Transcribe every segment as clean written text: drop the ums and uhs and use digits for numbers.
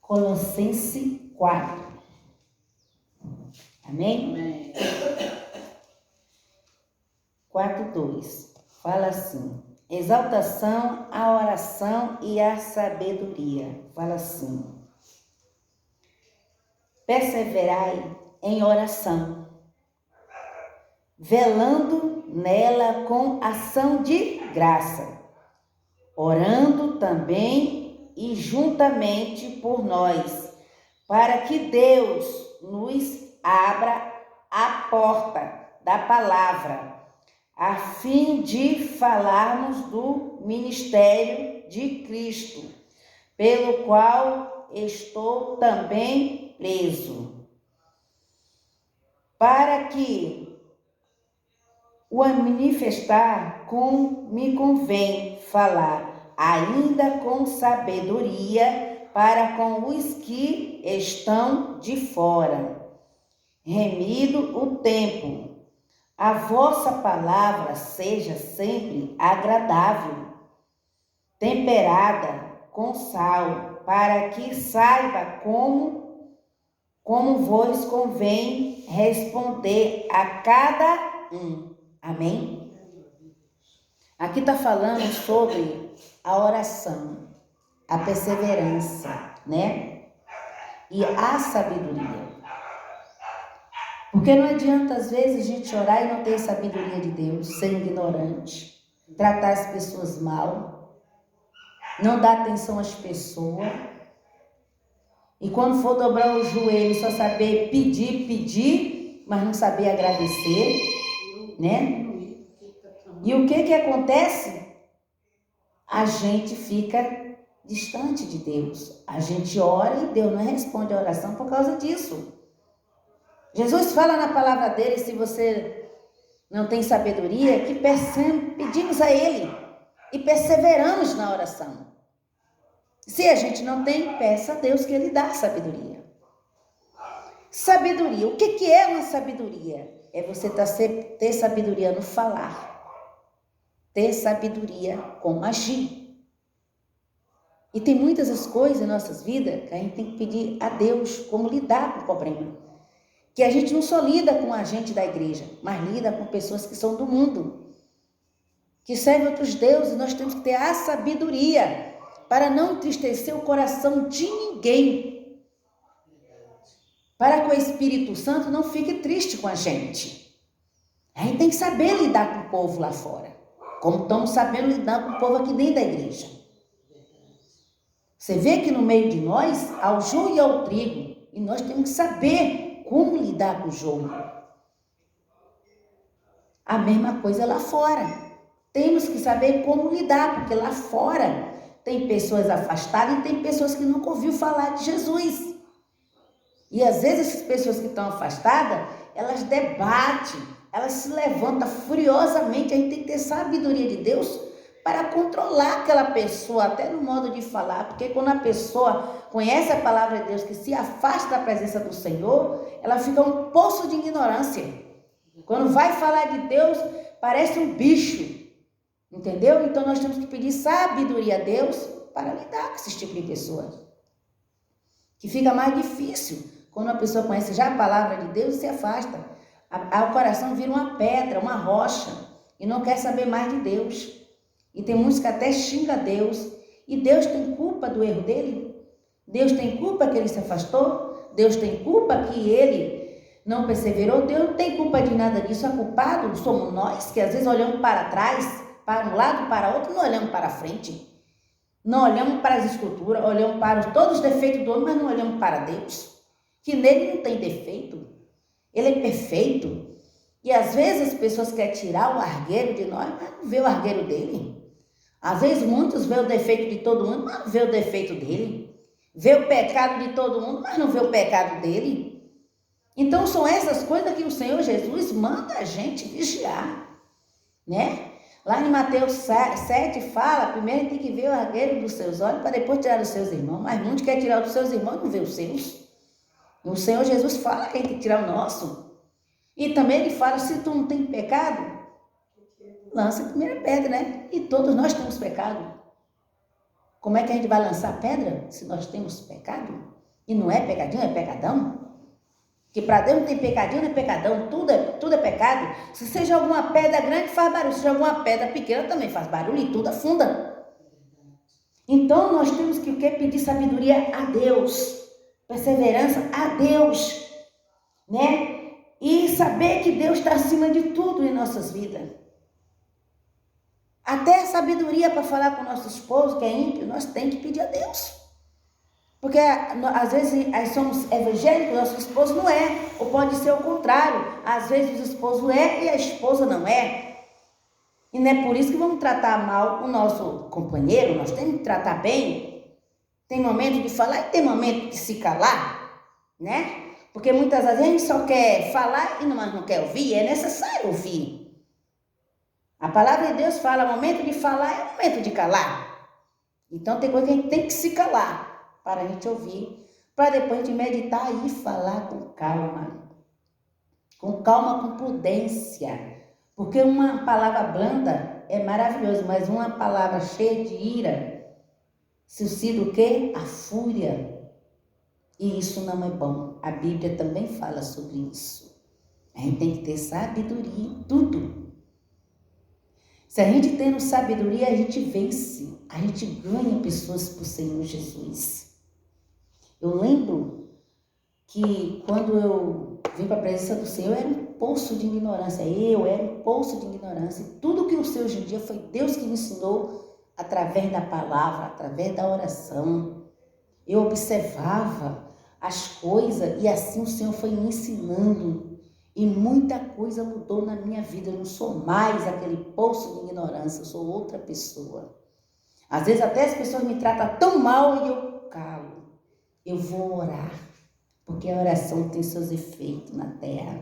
Colossenses 4. Amém? Amém. 4:2. Fala assim: exaltação à oração e à sabedoria. Fala assim: perseverai em oração, velando nela com ação de graça, orando também e juntamente por nós, para que Deus nos abra a porta da palavra, a fim de falarmos do ministério de Cristo, pelo qual estou também preso, para que o manifestar me convém falar, ainda com sabedoria, para com os que estão de fora, remido o tempo. A vossa palavra seja sempre agradável, temperada com sal, para que saiba como vos convém responder a cada um. Amém? Aqui está falando sobre a oração, a perseverança, né? E a sabedoria. Porque não adianta, às vezes, a gente orar e não ter sabedoria de Deus, ser ignorante, tratar as pessoas mal, não dar atenção às pessoas. E quando for dobrar o joelho, só saber pedir, mas não saber agradecer, né? E o que acontece? A gente fica distante de Deus. A gente ora e Deus não responde a oração por causa disso. Jesus fala na palavra dele, se você não tem sabedoria, que pedimos a ele e perseveramos na oração. Se a gente não tem, peça a Deus que ele dá sabedoria. Sabedoria, o que é uma sabedoria? É você ter sabedoria no falar, ter sabedoria como agir. E tem muitas as coisas em nossas vidas que a gente tem que pedir a Deus como lidar com o problema. Que a gente não só lida com a gente da igreja, mas lida com pessoas que são do mundo, que servem outros deuses. Nós temos que ter a sabedoria para não entristecer o coração de ninguém, para que o Espírito Santo não fique triste com a gente. A gente tem que saber lidar com o povo lá fora, como estamos sabendo lidar com o povo aqui dentro da igreja. Você vê que no meio de nós há o joio e há o trigo, e nós temos que saber como lidar com o joio. A mesma coisa lá fora. Temos que saber como lidar, porque lá fora tem pessoas afastadas e tem pessoas que nunca ouviu falar de Jesus. E às vezes essas pessoas que estão afastadas, elas debatem, elas se levantam furiosamente. A gente tem que ter sabedoria de Deus para controlar aquela pessoa, até no modo de falar, porque quando a pessoa conhece a palavra de Deus, que se afasta da presença do Senhor, ela fica um poço de ignorância. Quando vai falar de Deus, parece um bicho, entendeu? Então nós temos que pedir sabedoria a Deus para lidar com esse tipo de pessoas, que fica mais difícil quando a pessoa conhece já a palavra de Deus e se afasta. O coração vira uma pedra, uma rocha, e não quer saber mais de Deus. E tem muitos que até xingam Deus. E Deus tem culpa do erro dele? Deus tem culpa que ele se afastou? Deus tem culpa que ele não perseverou? Deus não tem culpa de nada disso. A culpado somos nós, que às vezes olhamos para trás, para um lado, para outro, não olhamos para frente. Não olhamos para as escrituras, olhamos para todos os defeitos do homem, mas não olhamos para Deus, que nele não tem defeito. Ele é perfeito. E às vezes as pessoas querem tirar o argueiro de nós, mas não vê o argueiro dele. Às vezes muitos vê o defeito de todo mundo, mas não vê o defeito dele. Vê o pecado de todo mundo, mas não vê o pecado dele. Então são essas coisas que o Senhor Jesus manda a gente vigiar, né? Lá em Mateus 7 fala, primeiro tem que ver o argueiro dos seus olhos para depois tirar dos seus irmãos. Mas muitos querem tirar dos seus irmãos e não vê os seus. O Senhor Jesus fala que a gente tem que tirar o nosso. E também ele fala, se tu não tem pecado, lança a primeira pedra, né? E todos nós temos pecado. Como é que a gente vai lançar pedra se nós temos pecado? E não é pecadinho, é pecadão? Que para Deus não tem pecadinho, não é pecadão, tudo é pecado. Se seja alguma pedra grande, faz barulho. Se seja alguma pedra pequena, também faz barulho e tudo afunda. Então, nós temos que o quê? Pedir sabedoria a Deus. Perseverança a Deus. Né? E saber que Deus está acima de tudo em nossas vidas. Até sabedoria para falar com o nosso esposo, que é ímpio, nós temos que pedir a Deus. Porque às vezes somos evangélicos, nosso esposo não é. Ou pode ser o contrário. Às vezes o esposo é e a esposa não é. E não é por isso que vamos tratar mal o nosso companheiro. Nós temos que tratar bem. Tem momento de falar e tem momento de se calar, né? Porque muitas vezes a gente só quer falar e não quer ouvir. É necessário ouvir. A palavra de Deus fala, momento de falar é momento de calar. Então tem coisa que a gente tem que se calar para a gente ouvir, para depois a gente meditar e falar com calma, com prudência. Porque uma palavra blanda é maravilhosa, mas uma palavra cheia de ira suscita o quê? A fúria. E isso não é bom. A Bíblia também fala sobre isso. A gente tem que ter sabedoria em tudo. Se a gente tendo sabedoria, a gente vence, a gente ganha pessoas para o Senhor Jesus. Eu lembro que quando eu vim para a presença do Senhor, eu era um poço de ignorância. Eu era um poço de ignorância. E tudo que eu sei hoje em dia foi Deus que me ensinou através da palavra, através da oração. Eu observava as coisas e assim o Senhor foi me ensinando. E muita coisa mudou na minha vida. Eu não sou mais aquele poço de ignorância, eu sou outra pessoa. Às vezes até as pessoas me tratam tão mal e eu calo. Eu vou orar, porque a oração tem seus efeitos na terra.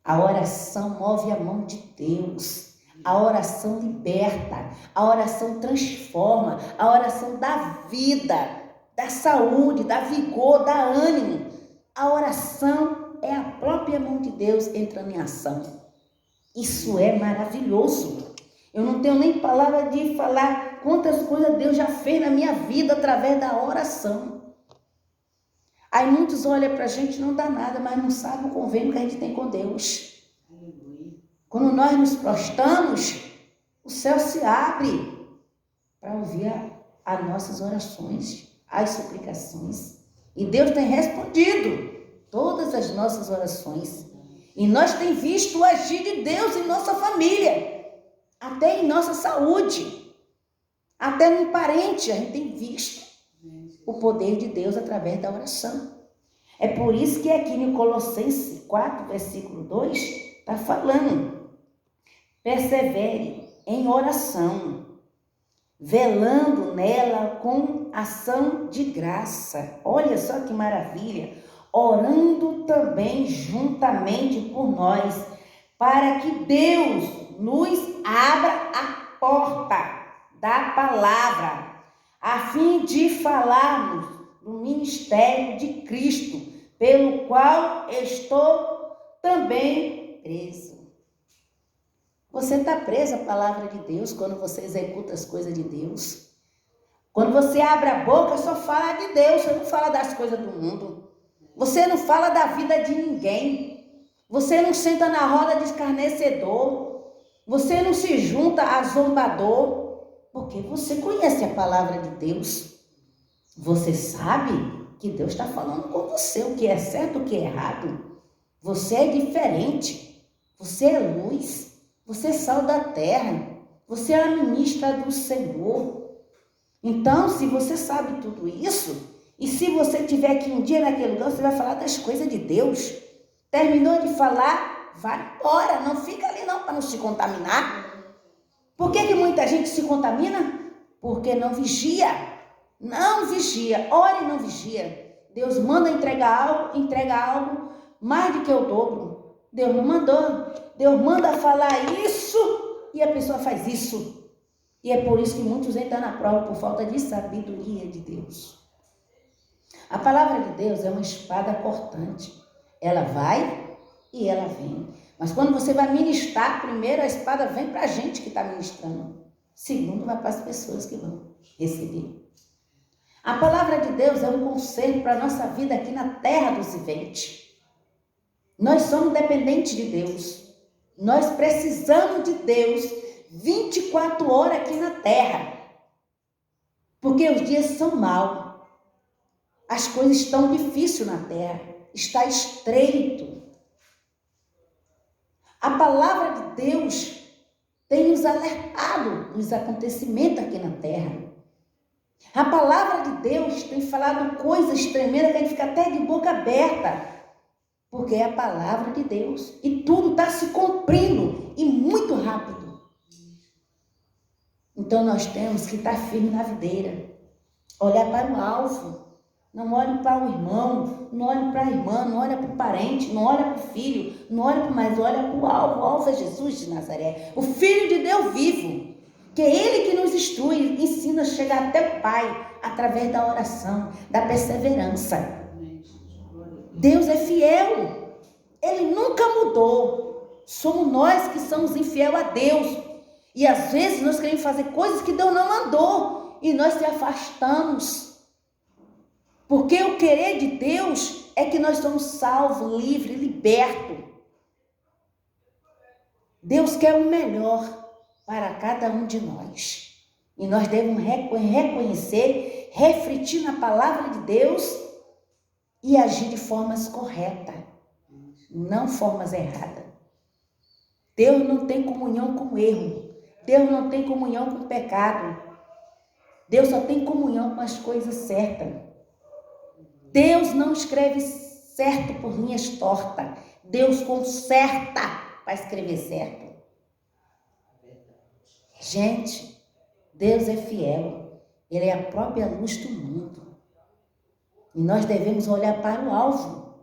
A oração move a mão de Deus. A oração liberta, a oração transforma, a oração dá vida, dá saúde, dá vigor, dá ânimo. A oração é a própria mão de Deus entrando em ação. Isso é maravilhoso. Eu não tenho nem palavra de falar quantas coisas Deus já fez na minha vida através da oração. Aí muitos olham para a gente e não dá nada, mas não sabem o convênio que a gente tem com Deus. Quando nós nos prostramos, o céu se abre para ouvir as nossas orações, as suplicações. E Deus tem respondido todas as nossas orações. E nós temos visto o agir de Deus em nossa família, até em nossa saúde, até no parente, a gente tem visto o poder de Deus através da oração. É por isso que aqui no Colossenses 4, versículo 2, está falando: persevere em oração, velando nela com ação de graça. Olha só que maravilha! Orando também juntamente por nós, para que Deus nos abra a porta da palavra, a fim de falarmos do ministério de Cristo, pelo qual estou também preso. Você está preso à palavra de Deus quando você executa as coisas de Deus. Quando você abre a boca, só fala de Deus, você não fala das coisas do mundo. Você não fala da vida de ninguém. Você não senta na roda de escarnecedor. Você não se junta a zombador. Porque você conhece a palavra de Deus. Você sabe que Deus está falando com você o que é certo, o que é errado. Você é diferente. Você é luz. Você é sal da terra. Você é a ministra do Senhor. Então, se você sabe tudo isso, e se você tiver aqui um dia naquele lugar, você vai falar das coisas de Deus. Terminou de falar, vai embora. Não fica ali não, para não se contaminar. Por que muita gente se contamina? Porque não vigia. Não vigia. Ora e não vigia. Deus manda entrega algo mais do que o dobro. Deus não mandou. Deus manda falar isso e a pessoa faz isso. E é por isso que muitos entram na prova por falta de sabedoria de Deus. A palavra de Deus é uma espada cortante. Ela vai e ela vem. Mas quando você vai ministrar, primeiro a espada vem para a gente que está ministrando. Segundo, vai para as pessoas que vão receber. A palavra de Deus é um conselho para a nossa vida aqui na terra dos viventes. Nós somos dependentes de Deus. Nós precisamos de Deus 24 horas aqui na terra. Porque os dias são maus. As coisas estão difíceis na terra. Está estreito. A palavra de Deus tem nos alertado dos acontecimentos aqui na terra. A palavra de Deus tem falado coisas tremendas que a gente fica até de boca aberta. Porque é a palavra de Deus. E tudo está se cumprindo e muito rápido. Então nós temos que estar firme na videira. Olhar para o alvo. Não olhe para o irmão, não olhe para a irmã, não olhe para o parente, não olhe para o filho, não olhe para mais, olha para o alvo. O alvo é Jesus de Nazaré, o Filho de Deus vivo. Que é Ele que nos instrui, ensina a chegar até o Pai, através da oração, da perseverança. Deus é fiel, Ele nunca mudou. Somos nós que somos infiel a Deus. E às vezes nós queremos fazer coisas que Deus não mandou. E nós se afastamos. Porque o querer de Deus é que nós somos salvos, livres, libertos. Deus quer o melhor para cada um de nós. E nós devemos reconhecer, refletir na palavra de Deus e agir de formas corretas, não formas erradas. Deus não tem comunhão com o erro. Deus não tem comunhão com o pecado. Deus só tem comunhão com as coisas certas. Deus não escreve certo por linhas tortas. Deus conserta para escrever certo. Gente, Deus é fiel. Ele é a própria luz do mundo. E nós devemos olhar para o alvo.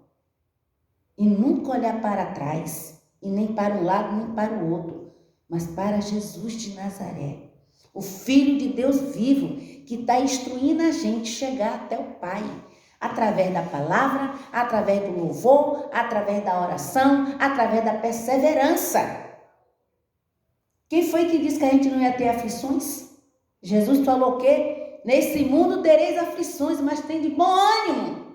E nunca olhar para trás. E nem para um lado, nem para o outro. Mas para Jesus de Nazaré. O Filho de Deus vivo, que está instruindo a gente chegar até o Pai. Através da palavra, através do louvor, através da oração, através da perseverança. Quem foi que disse que a gente não ia ter aflições? Jesus falou o quê? Nesse mundo tereis aflições, mas tem de bom ânimo.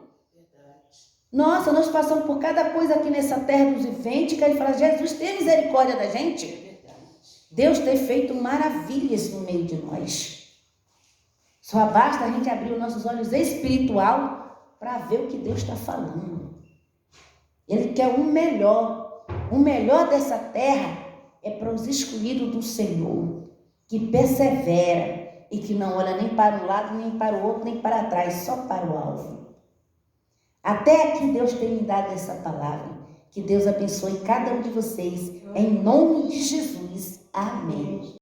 Nossa, nós passamos por cada coisa aqui nessa terra dos viventes, que a gente fala, Jesus, tem misericórdia da gente. Deus tem feito maravilhas no meio de nós. Só basta a gente abrir os nossos olhos espiritual para ver o que Deus está falando. Ele quer o melhor. O melhor dessa terra é para os escolhidos do Senhor, que persevera e que não olha nem para um lado, nem para o outro, nem para trás, só para o alvo. Até aqui Deus tem me dado essa palavra. Que Deus abençoe cada um de vocês. Em nome de Jesus. Amém.